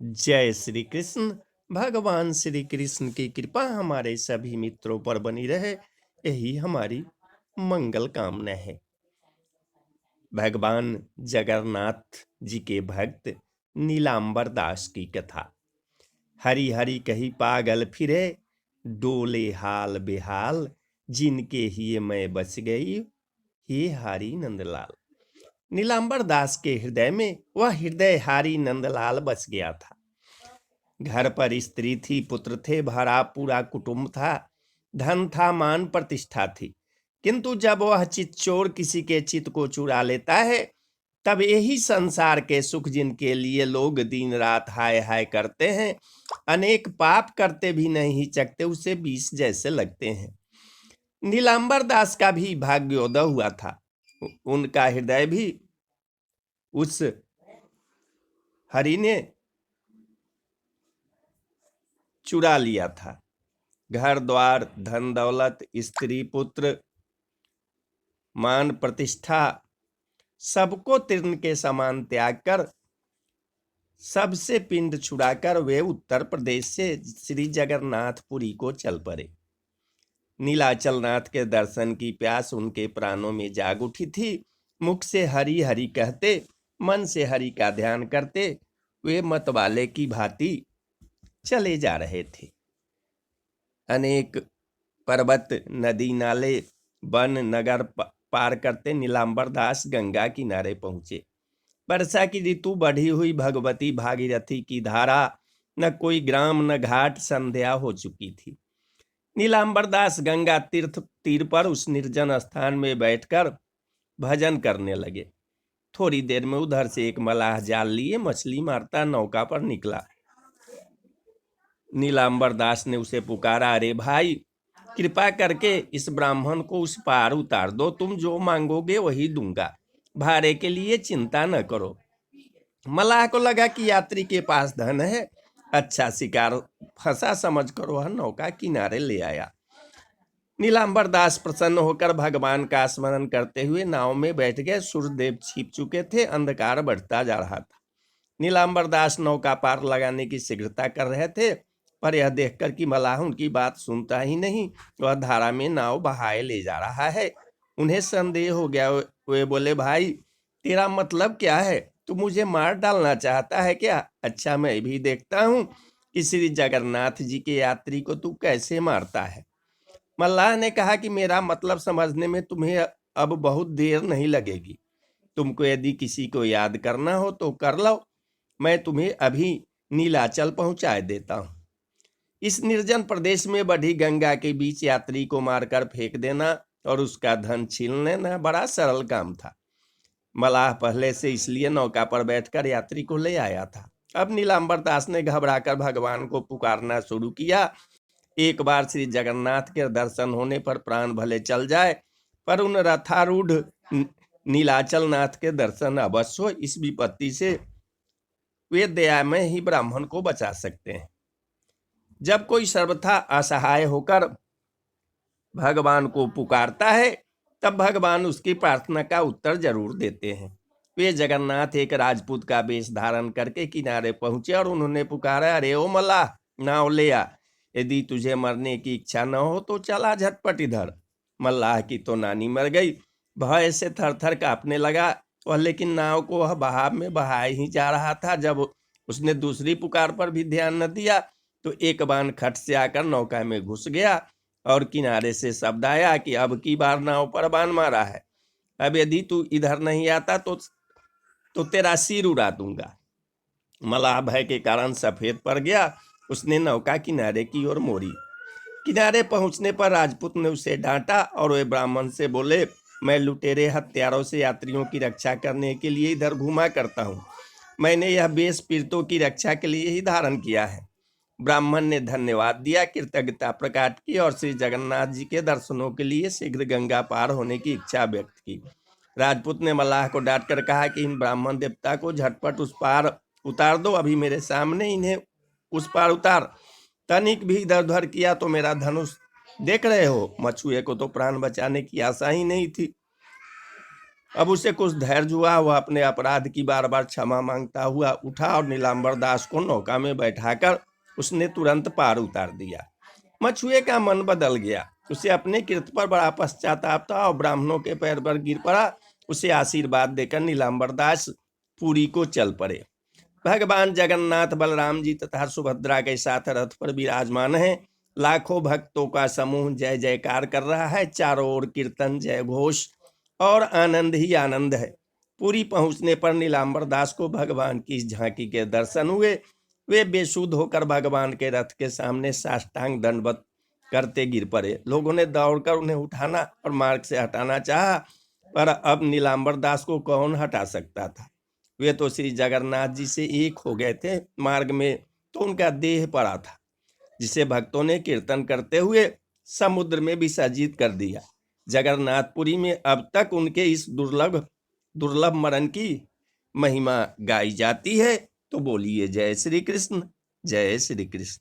जय श्री कृष्ण। भगवान श्री कृष्ण की कृपा हमारे सभी मित्रों पर बनी रहे, यही हमारी मंगल कामना है। भगवान जगन्नाथ जी के भक्त नीलांबर दास की कथा। हरि हरि कही पागल फिरे, डोले हाल बेहाल, जिनके ही मैं बच गई, हे हरि नंदलाल। नीलांबर दास के हृदय में वह हृदय हरि नंदलाल बस गया था। घर पर स्त्री थी, पुत्र थे, भरा पूरा कुटुंब था, धन था, मान प्रतिष्ठा थी। किंतु जब वह चित चोर किसी के चित को चुरा लेता है, तब यही संसार के सुख जिनके लिए लोग दिन रात हाय हाय करते हैं, अनेक पाप करते भी नहीं हिचकते, उसे विष जैसे लगते हैं। नीलांबर दास का भी भाग्योदय हुआ था। उनका हृदय भी उस हरि ने चुरा लिया था। घर द्वार, धन दौलत, स्त्री पुत्र, मान प्रतिष्ठा, सबको तृण के समान त्याग कर, सबसे पिंड छुड़ाकर वे उत्तर प्रदेश से श्री जगन्नाथपुरी को चल पड़े। नीलाचल नाथ के दर्शन की प्यास उनके प्राणों में जाग उठी थी। मुख से हरि हरि कहते, मन से हरि का ध्यान करते, वे मतवाले की भांति चले जा रहे थे। अनेक पर्वत, नदी, नाले, वन, नगर पार करते नीलांबर दास गंगा किनारे पहुंचे। वर्षा की ऋतु बढ़ी हुई भगवती भागीरथी की धारा, न कोई ग्राम न घाट, संध्या हो चुकी थी। नीलांबर दास गंगा तीर्थ तीर पर उस निर्जन स्थान में बैठकर भजन करने लगे। थोड़ी देर में उधर से एक मलाह जाल लिए मछली मारता नौका पर निकला। नीलांबर दास ने उसे पुकारा, अरे भाई, कृपा करके इस ब्राह्मण को उस पार उतार दो, तुम जो मांगोगे वही दूंगा, भाड़े के लिए चिंता न करो। मलाह को लगा कि यात्री के पास धन है, अच्छा शिकार फंसा समझकर वह नौका किनारे ले आया। नीलांबर दास प्रसन्न होकर भगवान का स्मरण करते हुए नाव में बैठ गए। सूर्यदेव छिप चुके थे, अंधकार बढ़ता जा रहा था। नीलांबर दास नौका पार लगाने की शीघ्रता कर रहे थे, पर यह देखकर कि मलाह उनकी बात सुनता ही नहीं, वह धारा में नाव बहाए ले जा रहा है, उन्हें संदेह हो गया। वे बोले, भाई, तेरा मतलब क्या है? तू मुझे मार डालना चाहता है क्या? अच्छा, मैं भी देखता हूँ कि श्री जगन्नाथ जी के यात्री को तू कैसे मारता है। मल्लाह ने कहा कि मेरा मतलब समझने में तुम्हें अब बहुत देर नहीं लगेगी। तुमको यदि किसी को याद करना हो तो कर लो, मैं तुम्हें अभी नीलाचल पहुंचा देता हूं। इस निर्जन प्रदेश में बढ़ी गंगा के बीच यात्री को मारकर फेंक देना और उसका धन छीन लेना बड़ा सरल काम था। मलाह पहले से इसलिए नौका पर बैठकर यात्री को ले आया था। अब नीलांबर दास ने घबराकर भगवान को पुकारना शुरू किया। एक बार श्री जगन्नाथ के दर्शन होने पर प्राण भले चल जाए, पर उन रथारूढ़ नीलाचल नाथ के दर्शन अवश्य हो। इस विपत्ति से वे दयामय ही ब्राह्मण को बचा सकते हैं। जब कोई सर्वथा असहाय होकर भगवान को पुकारता है, तब भगवान उसकी प्रार्थना का उत्तर जरूर देते हैं। वे जगन्नाथ एक राजपूत का वेश धारण करके किनारे पहुंचे और उन्होंने पुकारा, अरे ओ मल्लाह, नाव ले आ। यदि तुझे मरने की इच्छा न हो तो चला झटपट इधर। मल्लाह की तो नानी मर गई, भय से थर थर कांपने लगा वह, लेकिन नाव को वह बहाव में बहाए ही जा रहा था। जब उसने दूसरी पुकार पर भी ध्यान न दिया तो एक बाण खट से आकर नौका में घुस गया और किनारे से शब्द आया कि अब की बार नाव पर बाण मारा है, अब यदि तू इधर नहीं आता तो तेरा सिर उड़ा दूंगा। मलाह भय के कारण सफेद पड़ गया। उसने नौका किनारे की ओर मोड़ी। किनारे पहुंचने पर राजपूत ने उसे डांटा और वे ब्राह्मण से बोले, मैं लुटेरे हत्यारों से यात्रियों की रक्षा करने के लिए इधर घूमा करता हूँ। मैंने यह वेश पीड़ितों की रक्षा के लिए ही धारण किया है। ब्राह्मण ने धन्यवाद दिया, कृतज्ञता प्रकट की और श्री जगन्नाथ जी के दर्शनों के लिए शीघ्र गंगा पार होने की इच्छा व्यक्त की। राजपूत ने मल्लाह को डांट कर कहा कि इन ब्राह्मण देवता को झटपट उस पार उतार दो, अभी मेरे सामने इन्हें उस पार उतार। तनिक भी इधर उधर किया तो मेरा धनुष देख रहे हो, मछुए को तो प्राण बचाने की आशा ही नहीं थी। अब उसे कुछ धैर्य हुआ, वह अपने अपराध की बार बार क्षमा मांगता हुआ उठा और नीलांबर दास को नौका में बैठाकर उसने तुरंत पार उतार दिया। मछुए का मन बदल गया, उसे अपने कृत्य पर बड़ा पश्चाताप था और ब्राह्मणों के पैर पर गिर पड़ा। उसे आशीर्वाद देकर नीलांबर दास पुरी को चल पड़े। भगवान जगन्नाथ बलराम जी तथा सुभद्रा के साथ रथ पर विराजमान है। लाखों भक्तों का समूह जय जयकार कर रहा है। चारों ओर कीर्तन, जय घोष और आनंद ही आनंद है। पुरी पहुंचने पर नीलांबर दास को भगवान की इस झांकी के दर्शन हुए। वे बेसुध होकर भगवान के रथ के सामने साष्टांग दंडवत करते गिर पड़े। लोगों ने दौड़कर उन्हें उठाना और मार्ग से हटाना चाहा, पर अब नीलांबर दास को कौन हटा सकता था। वे तो श्री जगन्नाथ जी से एक हो गए थे। मार्ग में तो उनका देह पड़ा था, जिसे भक्तों ने कीर्तन करते हुए समुद्र में विसर्जित कर दिया। जगन्नाथपुरी में अब तक उनके इस दुर्लभ मरण की महिमा गाई जाती है। तो बोलिए जय श्री कृष्ण, जय श्री कृष्ण।